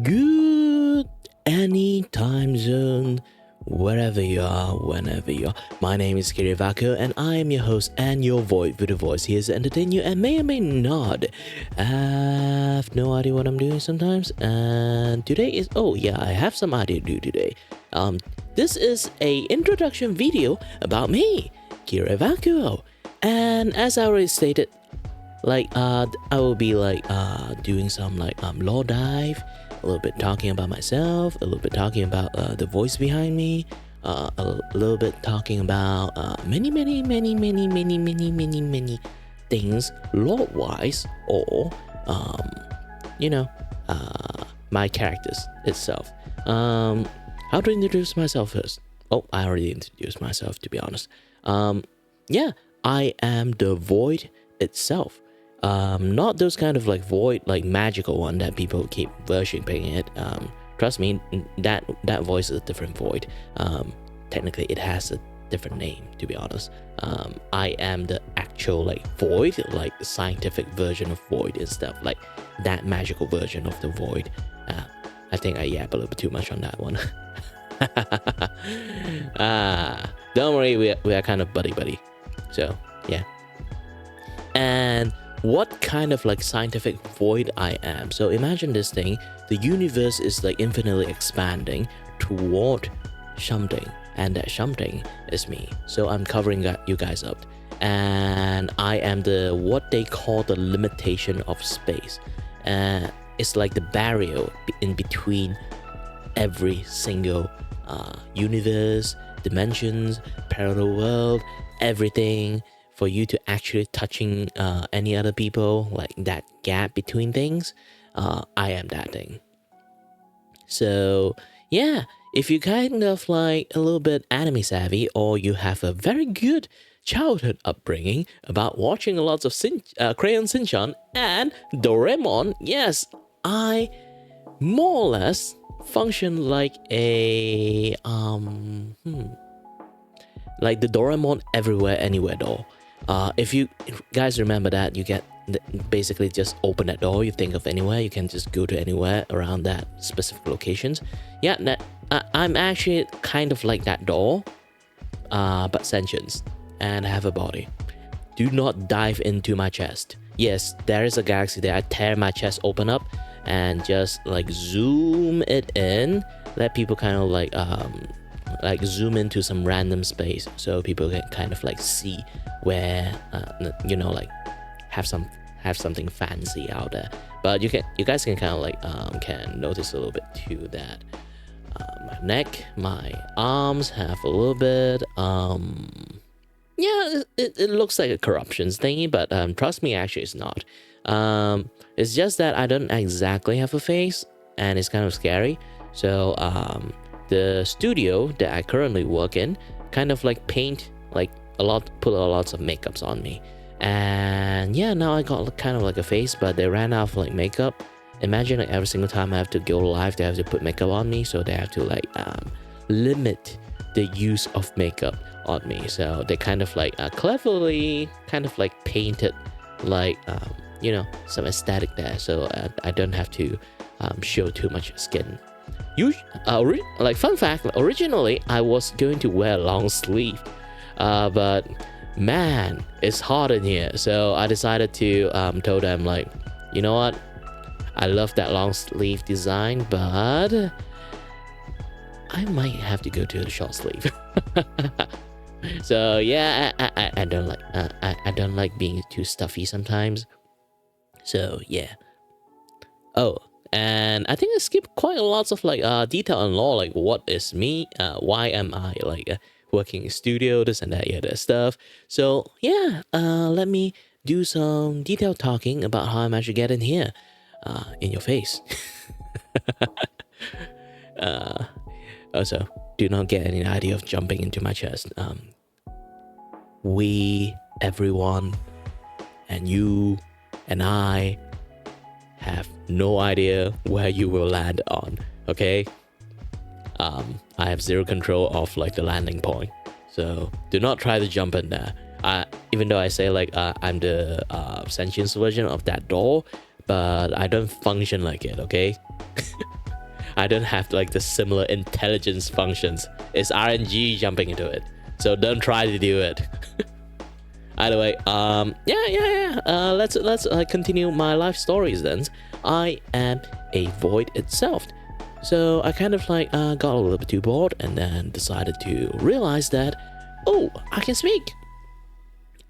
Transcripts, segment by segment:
Good any time zone, wherever you are, whenever you are. My name is Kiray Vacuo, and I am your host and your Vtuber voice here to entertain you and may or may not have no idea what I'm doing sometimes. And today is I have some idea to do today. This is a introduction video about me, Kiray Vacuo, and as I already stated, I will be doing some law dive, a little bit talking about myself, a little bit talking about the voice behind me, a little bit talking about many things law-wise, or my characters itself. How to introduce myself first? Oh, I already introduced myself, to be honest. I am the void itself. Not those kind of void, magical one that people keep worshipping it. Trust me, that voice is a different void. Technically it has a different name, to be honest. I am the actual void, the scientific version of void and stuff, that magical version of the void. I think I yap a little bit too much on that one. Don't worry, we are kind of buddy. So yeah. And what kind of scientific void I am. So imagine this thing, the universe is infinitely expanding toward something, and that something is me. So I'm covering you guys up, and I am what they call the limitation of space. It's like the barrier in between every single universe, dimensions, parallel world, everything, for you to actually touching any other people, that gap between things. I am that thing. So yeah, if you kind of a little bit anime savvy, or you have a very good childhood upbringing about watching lots of Crayon Shinchan and Doraemon, yes, I more or less function like a like the Doraemon everywhere anywhere doll. If you guys remember that, you get basically just open that door, you think of anywhere, you can just go to anywhere around that specific locations. Yeah, I'm actually kind of like that door, but sentience, and I have a body. Do not dive into my chest. Yes, there is a galaxy there. I tear my chest open up and just zoom it in, let people kind of zoom into some random space, so people can kind of see where have something fancy out there. But you guys can kind of can notice a little bit too that my neck, my arms have a little bit it looks like a corruptions thingy, but trust me, actually it's not. It's just that I don't exactly have a face, and it's kind of scary. So the studio that I currently work in kind of paint put lots of makeups on me, and yeah, now I got kind of a face, but they ran out of makeup. Imagine every single time I have to go live, they have to put makeup on me, so they have to limit the use of makeup on me. So they kind of cleverly kind of painted some aesthetic there, so I don't have to show too much skin. Fun fact, originally I was going to wear long sleeve, but man, it's hot in here, so I decided to told them you know what, I love that long sleeve design, but I might have to go to the short sleeve. So yeah, I don't I don't like being too stuffy sometimes. So yeah. Oh, and I think I skipped quite a lot of detail on law, what is me, why am I working in studio, this and that, that stuff. So yeah, let me do some detailed talking about how I'm actually getting here, in your face. Also, do not get any idea of jumping into my chest. We, everyone, and you, and I have no idea where you will land on, okay? I have zero control of the landing point, so do not try to jump in there. Even though I say I'm the sentience version of that door, but I don't function like it, okay? I don't have like the similar intelligence functions. It's RNG jumping into it. So don't try to do it. Either way, let's continue my life stories then. I am a void itself. So I kind of like got a little bit too bored and then decided to realize that, oh, I can speak.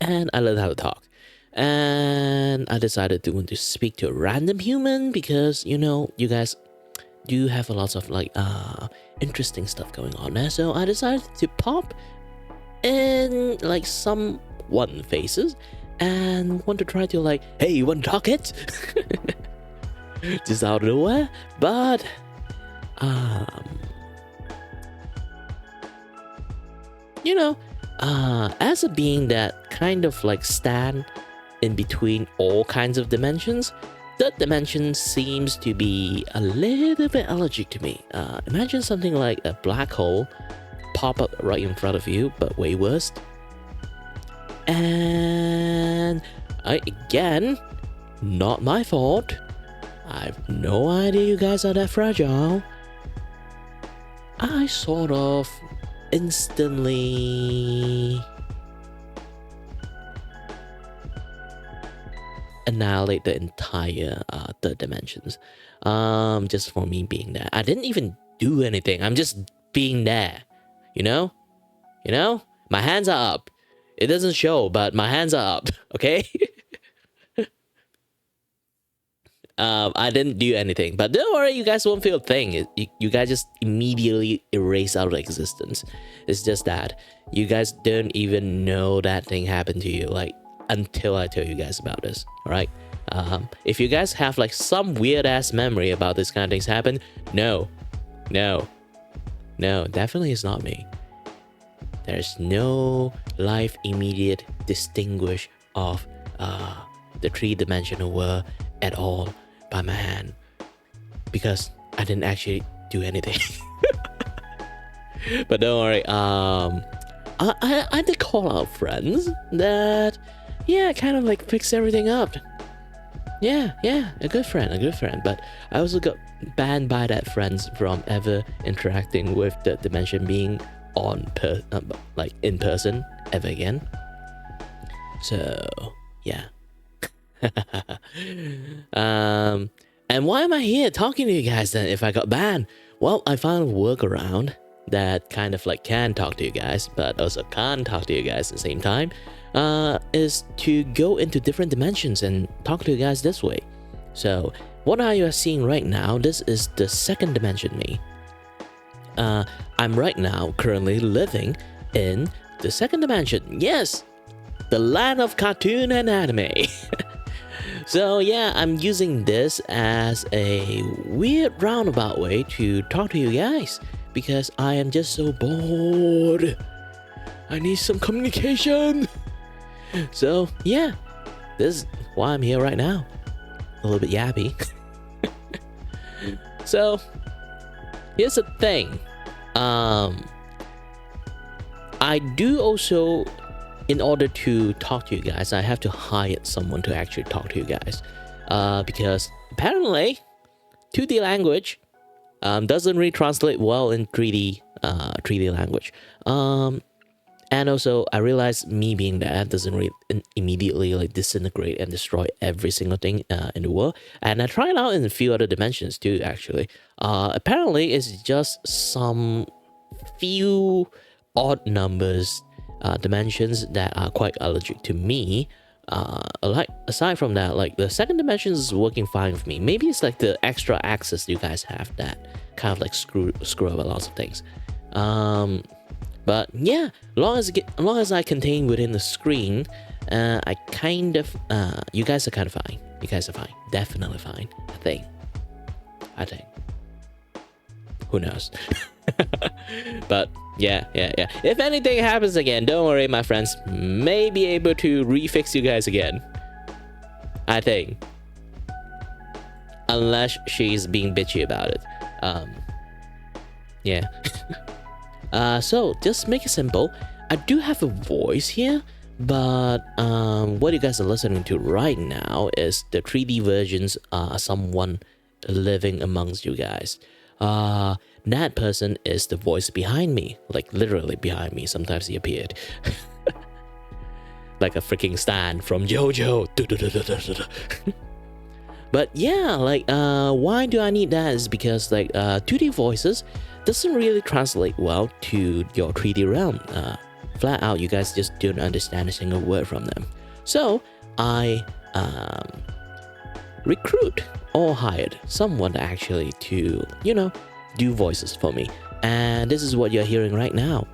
And I learned how to talk. And I decided to want to speak to a random human because, you know, you guys do have a lot of like interesting stuff going on there. So I decided to pop in like someone faces and want to try to like, hey, you want to talk it? Just out of nowhere. But you know, as a being that kind of like stand in between all kinds of dimensions, third dimension seems to be a little bit allergic to me. Imagine something like a black hole pop up right in front of you, but way worse. And again, not my fault. I have no idea you guys are that fragile. I sort of instantly annihilate the entire third dimensions, just for me being there. I didn't even do anything. I'm just being there, you know, my hands are up. It doesn't show, but my hands are up. Okay. I didn't do anything, but don't worry, you guys won't feel a thing. You guys just immediately erase out of existence. It's just that you guys don't even know that thing happened to you, like, until I tell you guys about this. All right. If you guys have like some weird ass memory about this kind of things happen, no, definitely it's not me. There's no life immediate distinguish of the three-dimensional world at all by my hand, because I didn't actually do anything. But don't worry, I did call out friends that, yeah, kind of like fix everything up. Yeah, a good friend. But I also got banned by that friends from ever interacting with the dimension being like in person ever again. So yeah. And why am I here talking to you guys then if I got banned? Well, I found a workaround that kind of like can talk to you guys, but also can't talk to you guys at the same time. Is to go into different dimensions and talk to you guys this way. So what are you seeing right now? This is the second dimension me. I'm right now currently living in the second dimension. Yes, the land of cartoon and anime. So yeah, I'm using this as a weird roundabout way to talk to you guys because I am just so bored. I need some communication. So yeah, this is why I'm here right now. A little bit yappy. So here's the thing. I do also, in order to talk to you guys, I have to hire someone to actually talk to you guys. Because apparently 2D language doesn't really translate well in 3D language. And also I realized me being there doesn't really immediately like disintegrate and destroy every single thing in the world. And I tried out in a few other dimensions too, actually. Apparently it's just some few odd numbers dimensions that are quite allergic to me. Like aside from that, like the second dimension is working fine with me. Maybe it's like the extra access you guys have that kind of like screw up a lot of things. But yeah, long as I contain within the screen, I kind of you guys are kind of fine. You guys are fine, definitely fine. I think. Who knows? But yeah. If anything happens again, don't worry, my friends. May be able to refix you guys again. I think. Unless she's being bitchy about it. Yeah. So just make it simple. I do have a voice here, but what you guys are listening to right now is the 3D versions. Someone living amongst you guys. that person is the voice behind me, like literally behind me. Sometimes he appeared like a freaking stand from JoJo. But yeah, like why do I need that is because like 2D voices doesn't really translate well to your 3D realm. Flat out, you guys just don't understand a single word from them. So I recruit or hired someone actually to, you know, do voices for me. And this is what you're hearing right now.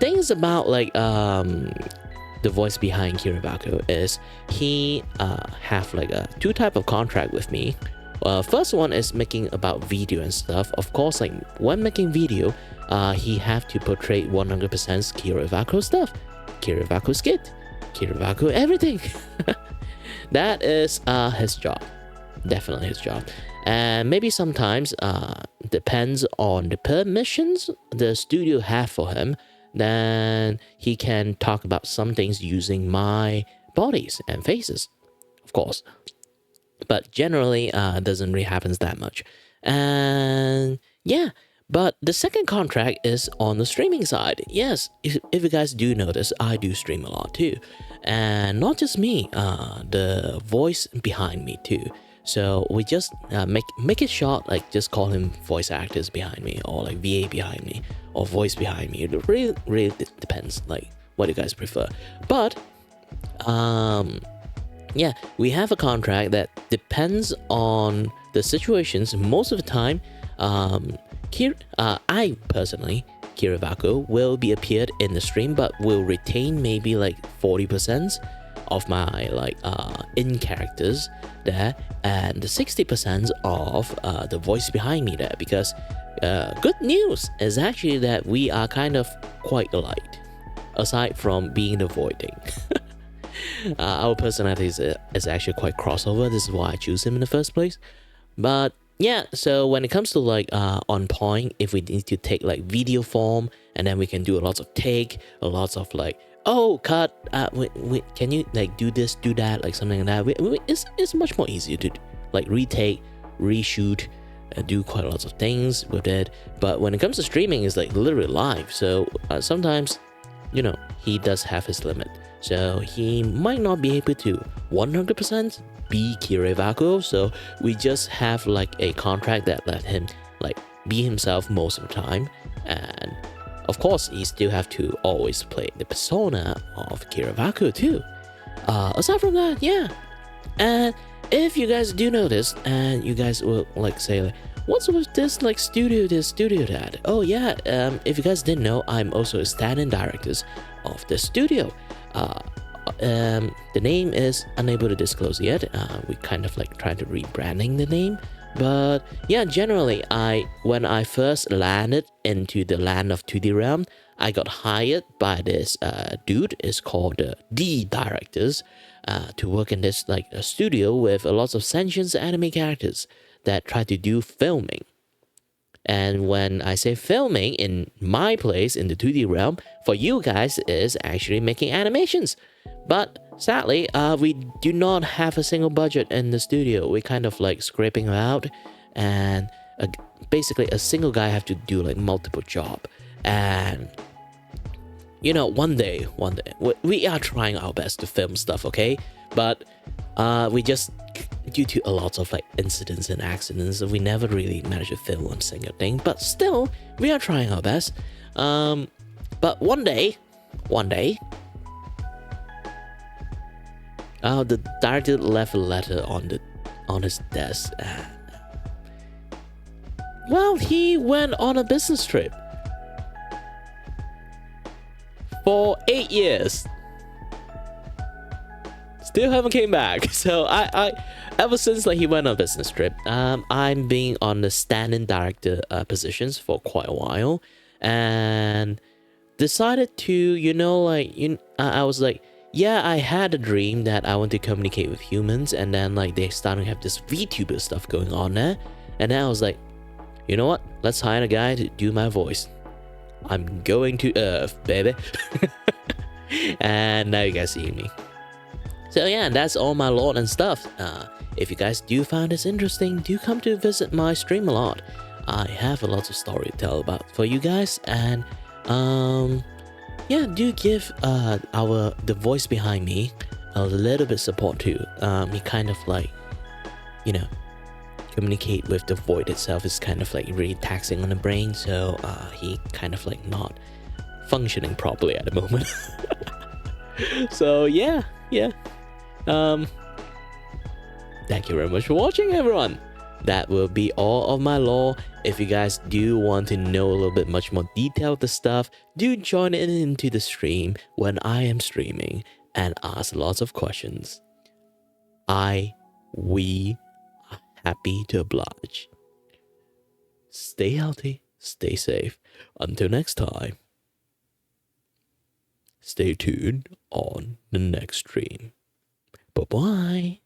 Things about like the voice behind Kiray Vacuo is he have like a 2 type of contract with me. First one is making about video and stuff. Of course, like when making video, he have to portray 100% Kiray Vacuo stuff, Kiray Vacuo skit, Kiray Vacuo everything. That is his job, definitely his job. And maybe sometimes depends on the permissions the studio have for him, then he can talk about some things using my bodies and faces, of course. But generally, doesn't really happen that much. And yeah, but the second contract is on the streaming side. Yes, if you guys do notice, I do stream a lot too. And not just me, the voice behind me too. So we just make it short, like just call him voice actors behind me, or like VA behind me, or voice behind me. It really depends, like what you guys prefer. But yeah, we have a contract that depends on the situations. Most of the time, I personally, Kiray Vacuo, will be appeared in the stream, but will retain maybe like 40% of my like in characters there, and the 60% of the voice behind me there. Because good news is actually that we are kind of quite alike, aside from being the voiding. Our personalities is actually quite crossover. This is why I choose him in the first place. But yeah, so when it comes to like on point, if we need to take like video form, and then we can do a lot of take, a lot of like, oh cut, can you like do this, do that, like something like that. It's much more easier to like retake, reshoot, do quite a lot of things with it. But when it comes to streaming, it's like literally live. So sometimes, you know, he does have his limit. So he might not be able to 100% be Kiray Vacuo. So we just have like a contract that let him like be himself most of the time. And of course, he still have to always play the persona of Kiray Vacuo too. Aside from that, yeah. And if you guys do notice, and you guys will like say like, what's with this like studio this, studio that? Oh yeah, if you guys didn't know, I'm also a stand-in director of the studio. The name is unable to disclose yet. We kind of like trying to rebranding the name. But yeah, generally, when I first landed into the land of 2D realm, I got hired by this dude. It's called the directors, to work in this like a studio with a lot of sentient anime characters that try to do filming. And when I say filming, in my place in the 2D realm, for you guys is actually making animations. But sadly, we do not have a single budget in the studio. We're kind of like scraping it out, and basically a single guy have to do like multiple job. And you know, one day, we are trying our best to film stuff, okay? But we just, due to a lot of like incidents and accidents, we never really managed to film one single thing. But still, we are trying our best. But one day, the director left a letter on his desk. Well, he went on a business trip for 8 years. Still haven't came back. So I ever since like he went on a business trip, I'm being on the stand-in director positions for quite a while, and decided to, you know, like I was like, yeah, I had a dream that I want to communicate with humans, and then like they started to have this VTuber stuff going on there, and then I was like, you know what? Let's hire a guy to do my voice. I'm going to Earth, baby. And now you guys see me. So yeah, that's all my lore and stuff. If you guys do find this interesting, do come to visit my stream a lot. I have a lot of story to tell about for you guys, and yeah, do give the voice behind me a little bit support too. He kind of like, you know, communicate with the void itself is kind of like really taxing on the brain, so he kind of like not functioning properly at the moment. So yeah. Thank you very much for watching, everyone. That will be all of my lore. If you guys do want to know a little bit much more detail of the stuff, do join in into the stream when I am streaming and ask lots of questions. We are happy to oblige. Stay healthy, stay safe. Until next time, stay tuned on the next stream. Bye-bye.